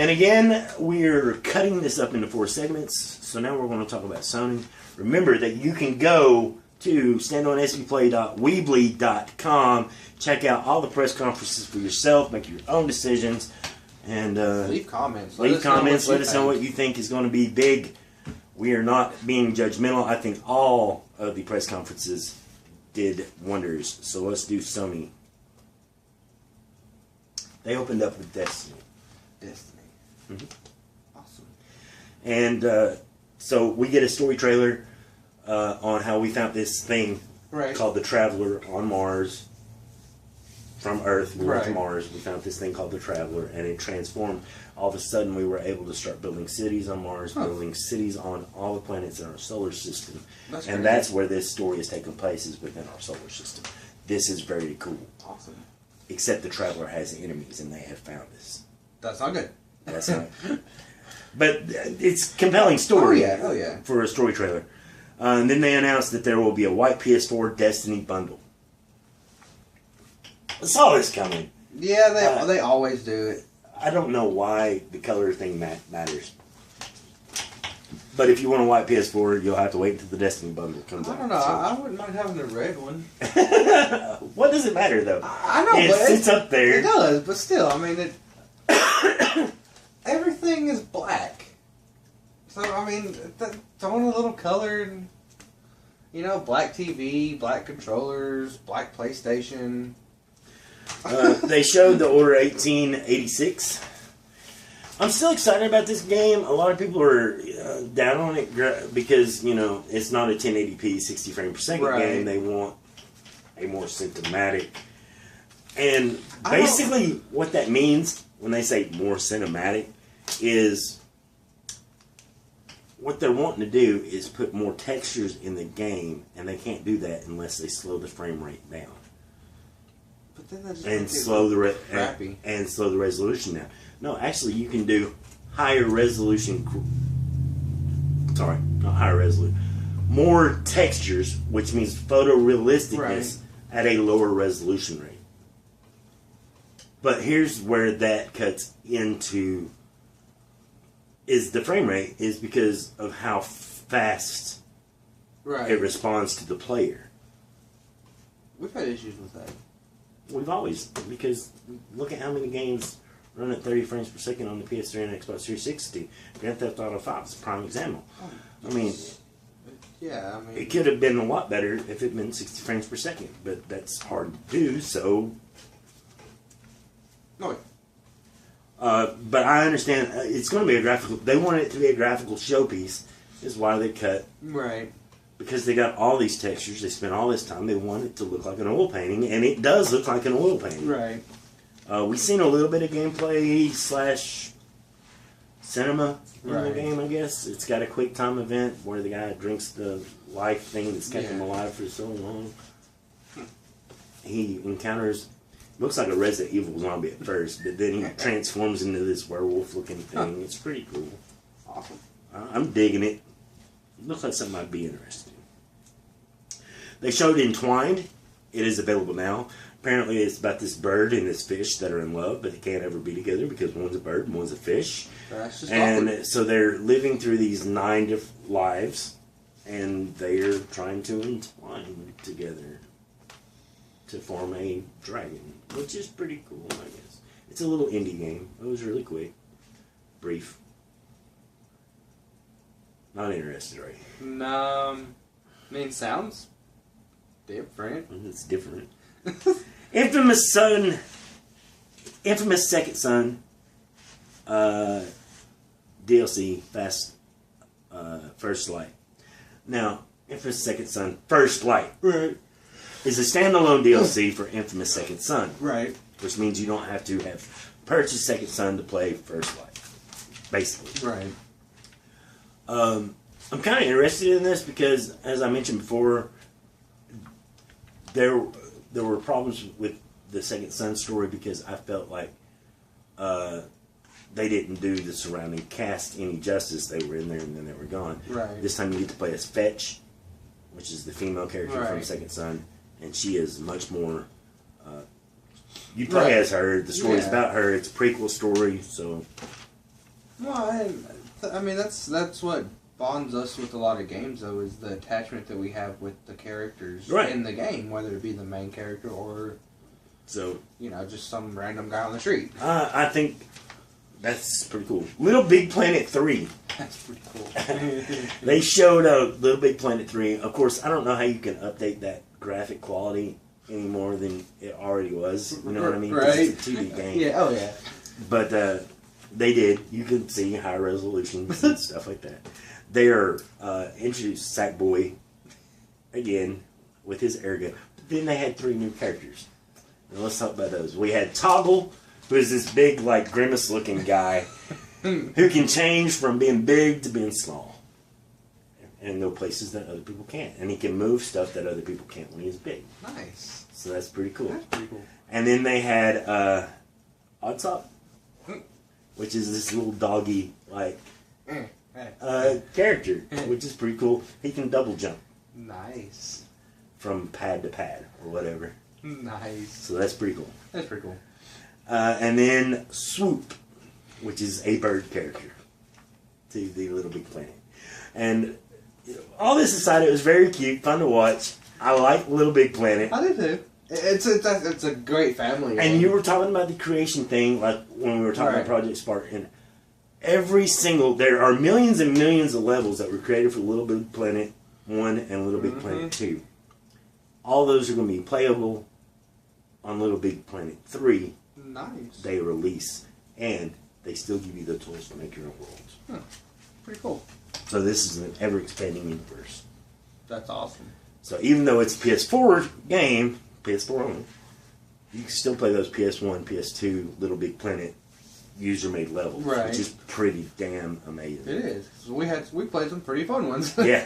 And again, we're cutting this up into 4 segments. So now we're going to talk about Sony. Remember that you can go to standonespyplay.weebly.com, check out all the press conferences for yourself, make your own decisions, and leave comments. Let us know what you think is going to be big. We are not being judgmental. I think all of the press conferences did wonders. So let's do Sony. They opened up with Destiny. Mm-hmm. Awesome. And so we get a story trailer on how we found this thing called the Traveler on Mars. From Earth, we went to Mars. We found this thing called the Traveler, and it transformed. All of a sudden, we were able to start building cities on Mars, building cities on all the planets in our solar system. That's where this story is taking place, is within our solar system. This is very cool. Awesome. Except the Traveler has enemies, and they have found this. That's not good. That's not. But it's a compelling story. Oh yeah. For a story trailer. And then they announced that there will be a white PS4 Destiny bundle. I saw this coming. Yeah, they always do it. I don't know why the color thing matters. But if you want a white PS4, you'll have to wait until the Destiny bundle comes out. I don't know. So. I wouldn't mind having a red one. What does it matter, though? I know, but it's up there. It does, but still, I mean, everything is black. So, I mean, throwing a little color, black TV, black controllers, black PlayStation. They showed the Order 1886. I'm still excited about this game. A lot of people are down on it because, it's not a 1080p 60 frames per second game. They want a more cinematic. And basically what that means when they say more cinematic is what they're wanting to do is put more textures in the game, and they can't do that unless they slow the frame rate down. But then that just and slow the resolution down. No, actually, you can do higher resolution. Sorry, not higher resolution. More textures, which means photorealisticness at a lower resolution rate. But here's where that cuts into is the frame rate is because of how fast it responds to the player. We've had issues with that. We've always, because look at how many games run at 30 frames per second on the PS3 and Xbox 360. Grand Theft Auto 5 is a prime example. I mean, it could have been a lot better if it had been 60 frames per second, but that's hard to do, so... No. But I understand it's going to be a graphical... They want it to be a graphical showpiece, is why they cut... Right. Because they got all these textures, they spent all this time, they want it to look like an oil painting, and it does look like an oil painting. Right. We've seen a little bit of gameplay / cinema in the game, I guess. It's got a quick time event where the guy drinks the life thing that's kept him alive for so long. He encounters... Looks like a Resident Evil zombie at first, but then he transforms into this werewolf-looking thing. It's pretty cool. Awesome. I'm digging it. Looks like something I'd be interested in. They showed Entwined. It is available now. Apparently it's about this bird and this fish that are in love, but they can't ever be together because one's a bird and one's a fish. That's just and awkward. So they're living through these 9 different lives, and they're trying to entwine together to form a dragon, which is pretty cool, I guess. It's a little indie game. It was really quick. Brief. Not interested, right? No, I mean, sounds different. It's different. Infamous Second Son DLC First Light. Now, Infamous Second Son First Light is a standalone DLC for Infamous Second Son. Right. Which means you don't have to have purchased Second Son to play First Light. Basically. Right. I'm kind of interested in this because, as I mentioned before, there were problems with the Second Son story because I felt like they didn't do the surrounding cast any justice. They were in there and then they were gone. Right. This time you get to play as Fetch, which is the female character from Second Son, and she is much more... you play as her. The story's about her. It's a prequel story, so Well, I mean that's what bonds us with a lot of games, though, is the attachment that we have with the characters in the game, whether it be the main character or, just some random guy on the street. I think that's pretty cool. Little Big Planet 3. That's pretty cool. They showed Little Big Planet 3. Of course, I don't know how you can update that graphic quality any more than it already was. You know what I mean? Right. It's a 2D game. Yeah. Oh yeah. But they did. You can see high resolutions and stuff like that. They are introduced Sackboy again with his air gun. But then they had 3 new characters. And let's talk about those. We had Toggle, who is this big, like, grimace-looking guy who can change from being big to being small. And go places that other people can't. And he can move stuff that other people can't when he's big. Nice. So that's pretty cool. That's pretty cool. And then they had Oddtop, which is this little doggy, like, character, which is pretty cool. He can double jump. Nice. From pad to pad, or whatever. Nice. So that's pretty cool. That's pretty cool. And then Swoop, which is a bird character to the Little Big Planet. And all this aside, it was very cute, fun to watch. I like Little Big Planet. I do too. It's a great family. And you were talking about the creation thing, like when we were talking about Project Spark, and there are millions and millions of levels that were created for Little Big Planet 1 and Little Big Planet 2. All those are going to be playable on Little Big Planet 3. Nice. They release, and they still give you the tools to make your own worlds. Huh. Pretty cool. So this is an ever-expanding universe. That's awesome. So even though it's a PS4 game, PS4 only, you can still play those PS1, PS2, Little Big Planet user-made levels, which is pretty damn amazing. It is. We played some pretty fun ones. yeah,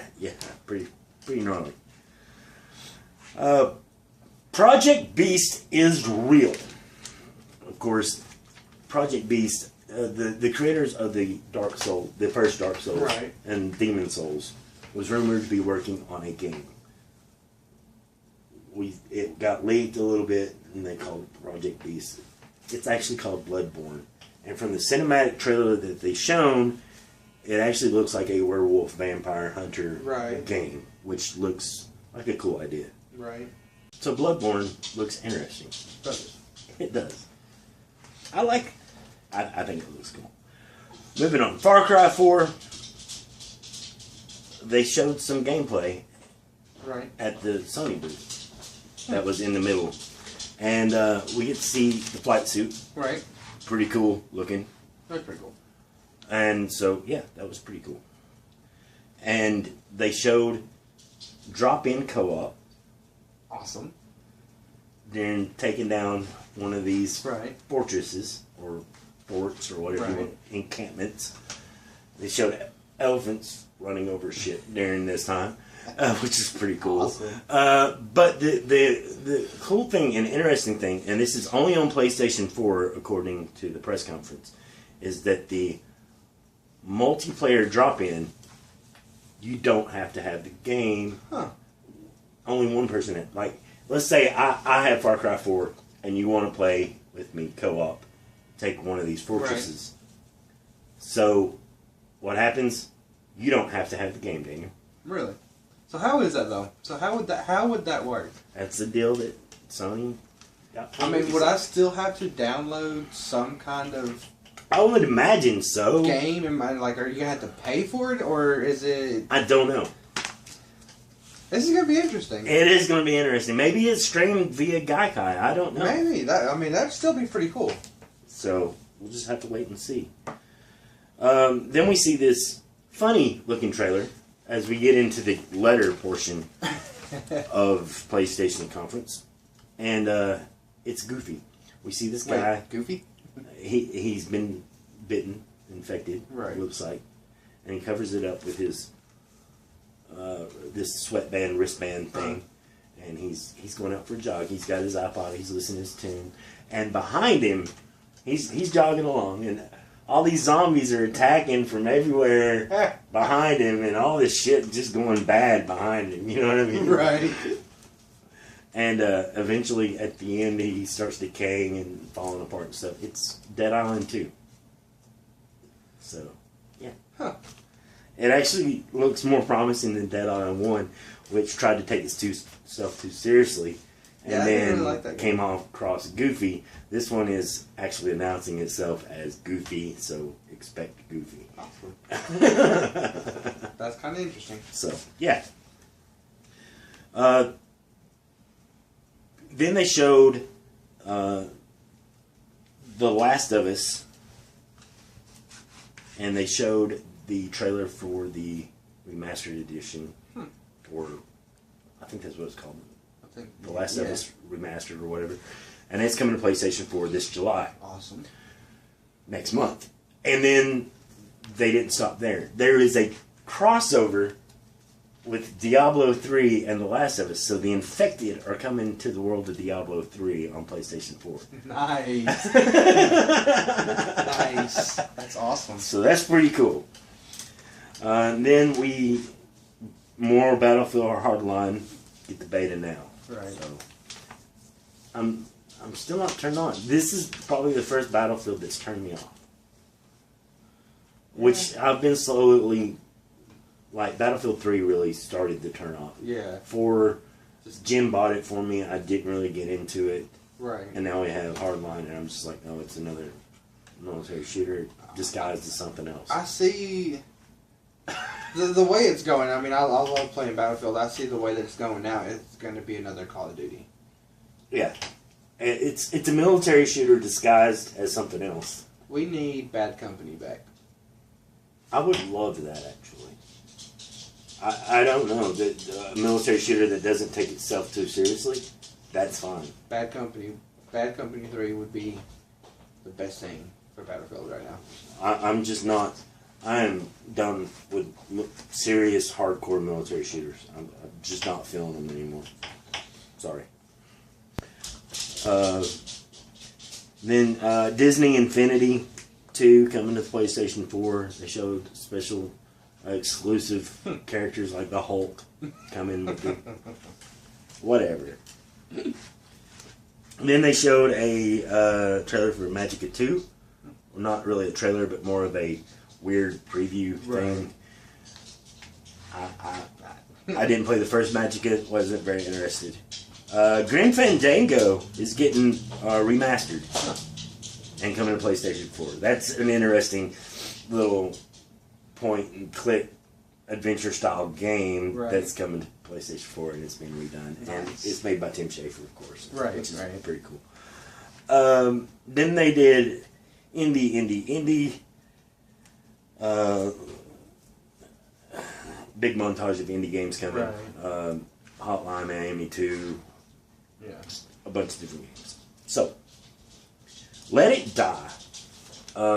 pretty gnarly. Project Beast is real. Of course, Project Beast, the creators of the first Dark Souls, and Demon Souls, was rumored to be working on a game. It got leaked a little bit, and they called it Project Beast. It's actually called Bloodborne. And from the cinematic trailer that they shown, it actually looks like a werewolf vampire hunter game, which looks like a cool idea. Right. So Bloodborne looks interesting. It does. I think it looks cool. Moving on. Far Cry 4. They showed some gameplay at the Sony booth. That was in the middle. And we get to see the flight suit. Right. Pretty cool looking. That's pretty cool. And so, yeah, that was pretty cool. And they showed drop-in co-op. Awesome. Then taking down one of these fortresses, or forts, or whatever you want, encampments. They showed elephants running over shit during this time, which is pretty cool. Awesome. But the cool thing and interesting thing, and this is only on PlayStation 4 according to the press conference, is that the multiplayer drop-in, you don't have to have the game. Only one person. Like, let's say I have Far Cry 4 and you want to play with me co-op, take one of these fortresses. So what happens? You don't have to have the game, Daniel. Really? So how is that though? So how would that work? That's the deal that Sony got. I mean, would I still have to download some kind of? I would imagine so. Game? Are you gonna have to pay for it, or is it? I don't know. This is gonna be interesting. It is gonna be interesting. Maybe it's streamed via Gaikai. I don't know. Maybe that'd still be pretty cool. So we'll just have to wait and see. Then we see this funny looking trailer as we get into the letter portion of PlayStation conference, and it's Goofy. We see this guy. Wait, Goofy? He's been bitten, infected. It looks like, and he covers it up with his this sweatband wristband thing, and he's going out for a jog. He's got his iPod. He's listening to his tune, and behind him, he's jogging along, and all these zombies are attacking from everywhere behind him, and all this shit just going bad behind him. You know what I mean? Right. And eventually, at the end, he starts decaying and falling apart and stuff. It's Dead Island 2. So, yeah. Huh. It actually looks more promising than Dead Island 1, which tried to take itself too seriously. And then really like that came off across Goofy. This one is actually announcing itself as Goofy, so expect Goofy. Awesome. That's kind of interesting. So, yeah. Then they showed The Last of Us, and they showed the trailer for the remastered edition, or I think that's what it's called. The Last of Us Remastered or whatever. And it's coming to PlayStation 4 this July. Awesome. Next month. And then they didn't stop there. There is a crossover with Diablo 3 and The Last of Us. So the infected are coming to the world of Diablo 3 on PlayStation 4. Nice. Nice. That's awesome. So that's pretty cool. Then more Battlefield Hardline, get the beta now. Right. So I'm still not turned on. This is probably the first Battlefield that's turned me off. Which I've been slowly, like Battlefield 3 really started to turn off. Yeah. Jim bought it for me. I didn't really get into it. Right. And now we have Hardline, and I'm just like, oh, it's another military shooter disguised as something else. I see the way it's going. I mean, I love playing Battlefield. I see the way that it's going now. It's going to be another Call of Duty. Yeah. It's a military shooter disguised as something else. We need Bad Company back. I would love that, actually. I don't know. A military shooter that doesn't take itself too seriously, that's fine. Bad Company 3 would be the best thing for Battlefield right now. I'm just not... I am done with serious, hardcore military shooters. I'm just not feeling them anymore. Sorry. Then Disney Infinity 2 coming to PlayStation 4. They showed special exclusive characters like the Hulk coming with the whatever. And then they showed a trailer for Magicka 2. Well, not really a trailer, but more of a weird preview thing. I didn't play the first Magicka, wasn't very interested. Grim Fandango is getting remastered and coming to PlayStation 4. That's an interesting little point-and-click adventure-style game that's coming to PlayStation 4, and it's been redone. Nice. And it's made by Tim Schafer, of course, which is pretty cool. Then they did Indie. Big montage of indie games coming. Right. Hotline Miami 2. Yeah. A bunch of different games. So, Let It Die.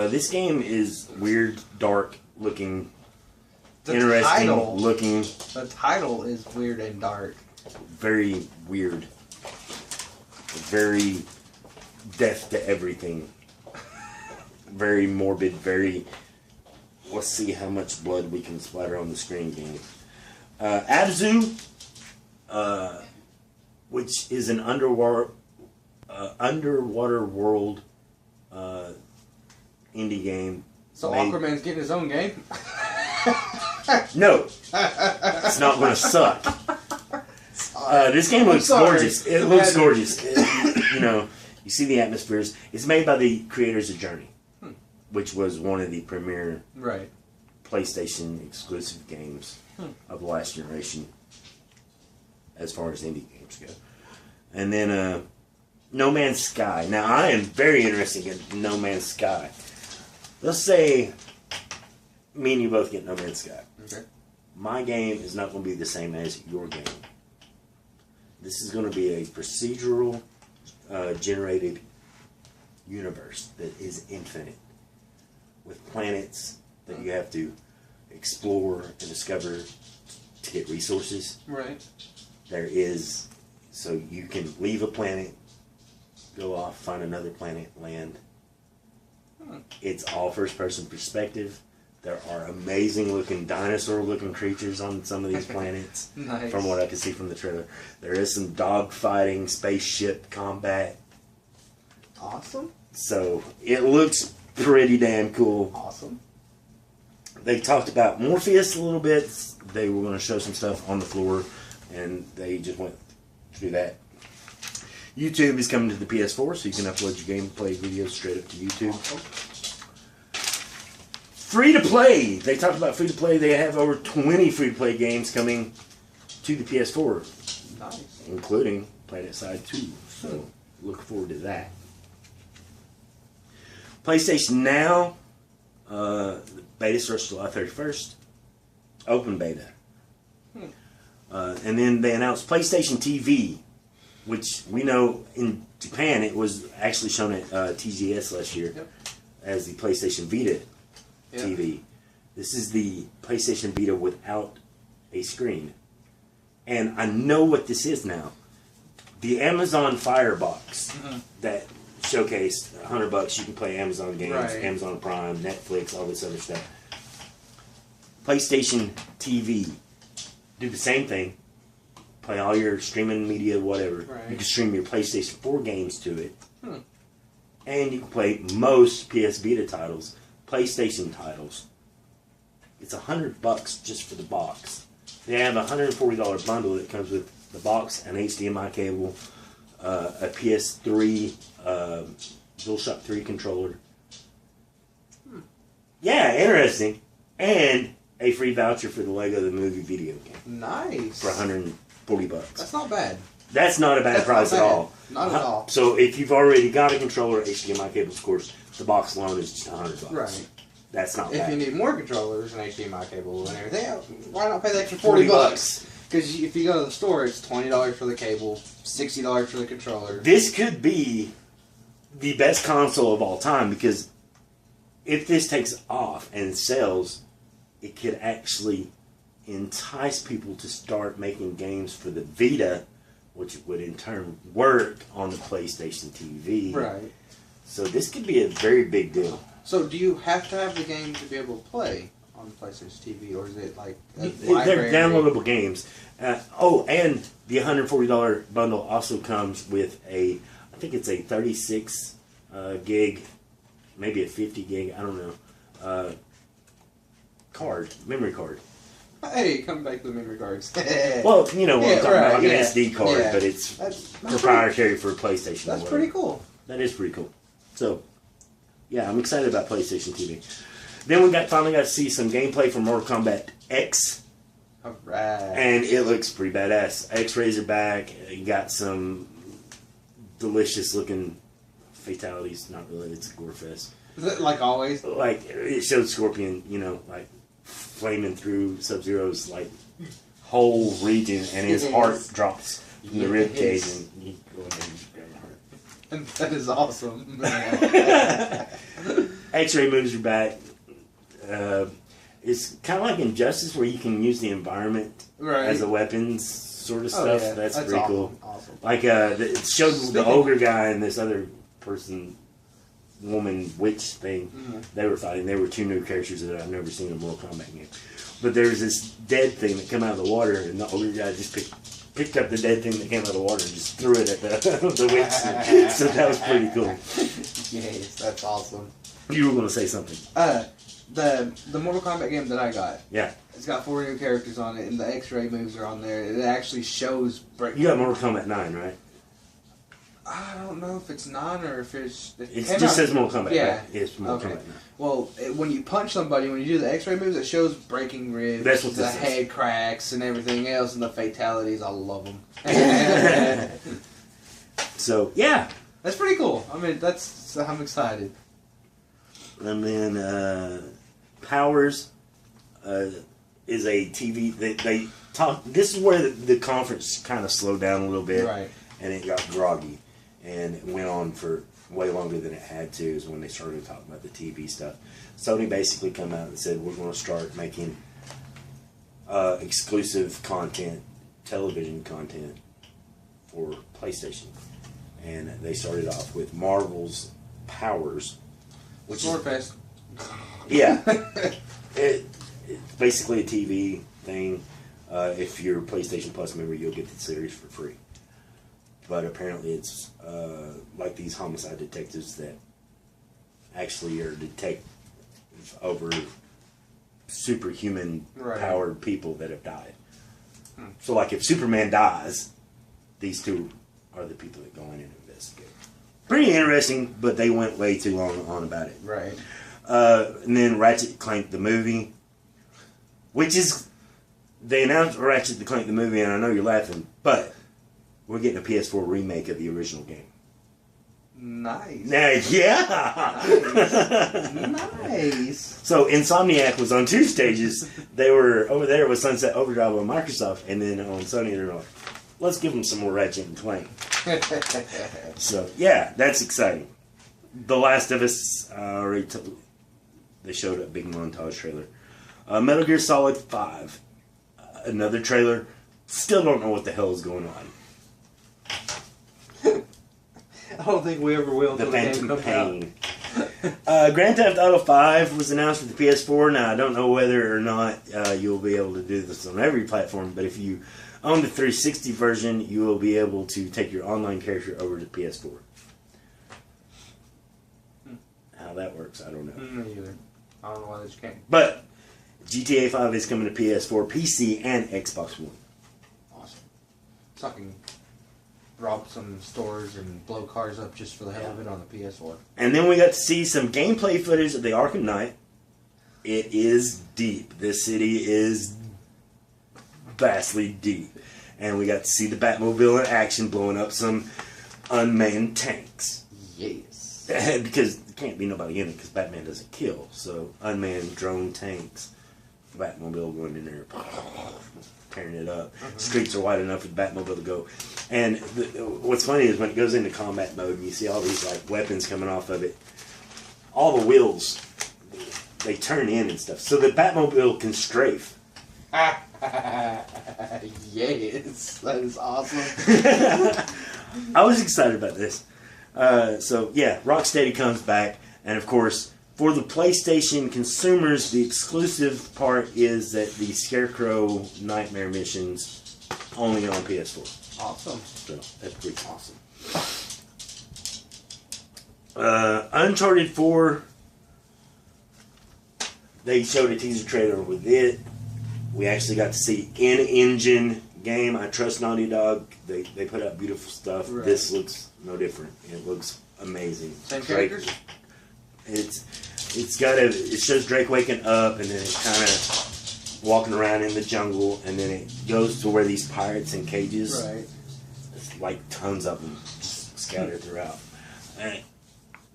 This game is weird, dark looking, interesting looking. The title is weird and dark. Very weird. Very death to everything. Very morbid, very... Let's see how much blood we can splatter on the screen game. Abzu, which is an underwater world indie game. So Aquaman's getting his own game? No. It's not going to suck. This game looks gorgeous. It looks gorgeous. You see the atmospheres. It's made by the creators of Journey, which was one of the premier PlayStation exclusive games of the last generation as far as indie games go. And then No Man's Sky. Now, I am very interested in No Man's Sky. Let's say me and you both get No Man's Sky. Okay. My game is not going to be the same as your game. This is going to be a procedural generated universe that is infinite, with planets that you have to explore and discover to get resources. Right. So you can leave a planet, go off, find another planet, land. It's all first-person perspective. There are amazing-looking, dinosaur-looking creatures on some of these planets. Nice. From what I can see from the trailer. There is some dog-fighting, spaceship combat. Awesome. So, it looks pretty damn cool. Awesome. They talked about Morpheus a little bit. They were going to show some stuff on the floor, and they just went through that. YouTube is coming to the PS4, so you can upload your gameplay videos straight up to YouTube. Free to play. They talked about free to play. They have over 20 free to play games coming to the PS4, nice, including PlanetSide 2. So look forward to that. PlayStation Now. The beta starts July 31st. Open beta. And then they announced PlayStation TV, which we know in Japan it was actually shown at TGS last year as the PlayStation Vita TV. This is the PlayStation Vita without a screen. And I know what this is now. The Amazon Firebox that showcased $100 you can play Amazon games, Amazon Prime, Netflix, all this other stuff. PlayStation TV do the same thing. Play all your streaming media, whatever. You can stream your PlayStation 4 games to it. And you can play most PS Vita titles, PlayStation titles. It's $100 just for the box. They have a $140 bundle that comes with the box, an HDMI cable, a PS3, DualShock 3 controller. Yeah, interesting. And a free voucher for the Lego the Movie video game. Nice. For $140. That's not bad. That's not a bad price at all. Not at all. So if you've already got a controller, HDMI cables, of course, the box alone is just $100. Right. That's not bad. If you need more controllers and HDMI cable and everything else, why not pay the extra $40? Because if you go to the store, it's $20 for the cable, $60 for the controller. This could be the best console of all time, because if this takes off and sells, it could actually entice people to start making games for the Vita, which would in turn work on the PlayStation TV. Right. So this could be a very big deal. So do you have to have the game to be able to play on PlayStation TV, or is it like they're downloadable games? And the $140 bundle also comes with I think it's a 36 gig, maybe a 50 gig, I don't know, memory card. Hey, come back to the memory cards. Well, you know what I'm talking about, like an SD card, but it's that's proprietary for PlayStation. That's pretty cool. That is pretty cool. So, yeah, I'm excited about PlayStation TV. Then we finally got to see some gameplay for Mortal Kombat X. Alright. And it looks pretty badass. X-rays are back. You got some delicious looking fatalities. Not really, it's a gore fest. Is it like always? Like, it showed Scorpion, like flaming through Sub-Zero's like whole region, and his heart drops in the rib cage, and you go in there and just grab the heart. And that is awesome. X-ray moves are back. It's kind of like Injustice, where you can use the environment as a weapon, sort of stuff. Yeah. That's pretty cool. Awesome. Like it showed the ogre guy and this other person, woman, witch thing. They were fighting. They were two new characters that I've never seen in a Mortal Kombat game. But there was this dead thing that came out of the water, and the ogre guy just picked up the dead thing that came out of the water and just threw it at the witch. So that was pretty cool. Yes, that's awesome. You were going to say something. The Mortal Kombat game that I got. Yeah. It's got 4 new characters on it, and the X-ray moves are on there. It actually shows. You got Mortal Kombat 9, right? I don't know if it's 9 or if it's. It just says Mortal Kombat. Yeah. Right? It's Mortal Kombat 9. Well, when you punch somebody, when you do the X-ray moves, it shows breaking ribs, That's what the head cracks, and everything else, and the fatalities. I love them. So yeah, that's pretty cool. I mean, I'm excited. And then Powers is a TV. They talk. This is where the conference kind of slowed down a little bit, Right. And it got groggy, and it went on for way longer than it had to. Is when they started talking about the TV stuff. Sony basically come out and said, we're going to start making exclusive content, television content for PlayStation, and they started off with Marvel's Powers, which Swordfest. Yeah. It's basically a TV thing. If you're a PlayStation Plus member, you'll get the series for free. But apparently it's like these homicide detectives that actually are detectives over superhuman powered people that have died. So, like, if Superman dies, these two are the people that go in and investigate. Pretty interesting, but they went way too long on about it. Right. And then Ratchet & Clank the movie, which is, they announced Ratchet & Clank the movie, and I know you're laughing, but we're getting a PS4 remake of the original game. Nice. Yeah. Nice. So Insomniac was on 2 stages. They were over there with Sunset Overdrive on Microsoft, and then on Sony they're like, let's give them some more Ratchet and Clank. So yeah, that's exciting. The Last of Us they showed a big montage trailer. Metal Gear Solid 5, another trailer. Still don't know what the hell is going on. I don't think we ever will. The Phantom Pain. Grand Theft Auto 5 was announced for the PS4. Now, I don't know whether or not you'll be able to do this on every platform, but if you own the 360 version, you will be able to take your online character over to PS4. How that works, I don't know. Me either. I don't know why they just can't. But GTA 5 is coming to PS4, PC, and Xbox One. Awesome. So I can rob some stores and blow cars up just for the hell of it on the PS4. And then we got to see some gameplay footage of the Arkham Knight. It is deep. This city is vastly deep. And we got to see the Batmobile in action blowing up some unmanned tanks. Yes. Because there can't be nobody in it because Batman doesn't kill. So unmanned drone tanks. The Batmobile going in there, tearing it up. Streets are wide enough for the Batmobile to go. And what's funny is when it goes into combat mode and you see all these like weapons coming off of it, all the wheels, they turn in and stuff. So the Batmobile can strafe. Yes, that is awesome. I was excited about this. So yeah, Rocksteady comes back, and of course, for the PlayStation consumers, the exclusive part is that the Scarecrow Nightmare missions only on PS4. Awesome. So that's pretty awesome. Uncharted 4. They showed a teaser trailer with it. We actually got to see in-engine game. I trust Naughty Dog. They put out beautiful stuff. Right. This looks no different. It looks amazing. Same characters? It shows Drake waking up and then it kind of walking around in the jungle, and then it goes to where these pirates in cages. Right. It's like tons of them just scattered throughout.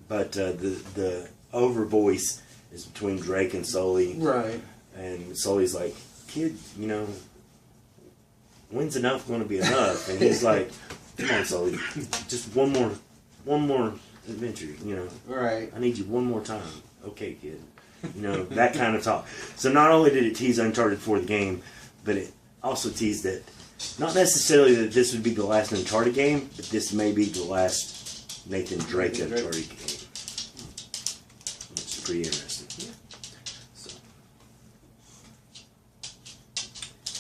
But the over voice is between Drake and Sully. Right. And Sully's like, kid, you know, when's enough going to be enough? And he's like, come on, Sully, just one more adventure, you know. Right. I need you one more time. Okay, kid. You know, that kind of talk. So not only did it tease Uncharted 4 the game, but it also teased that, not necessarily that this would be the last Uncharted game, but this may be the last Nathan Drake Uncharted game. Which is pretty interesting. Yeah.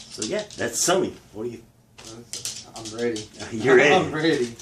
So yeah, that's Sony. What do you... I'm ready. You're ready. I'm ready.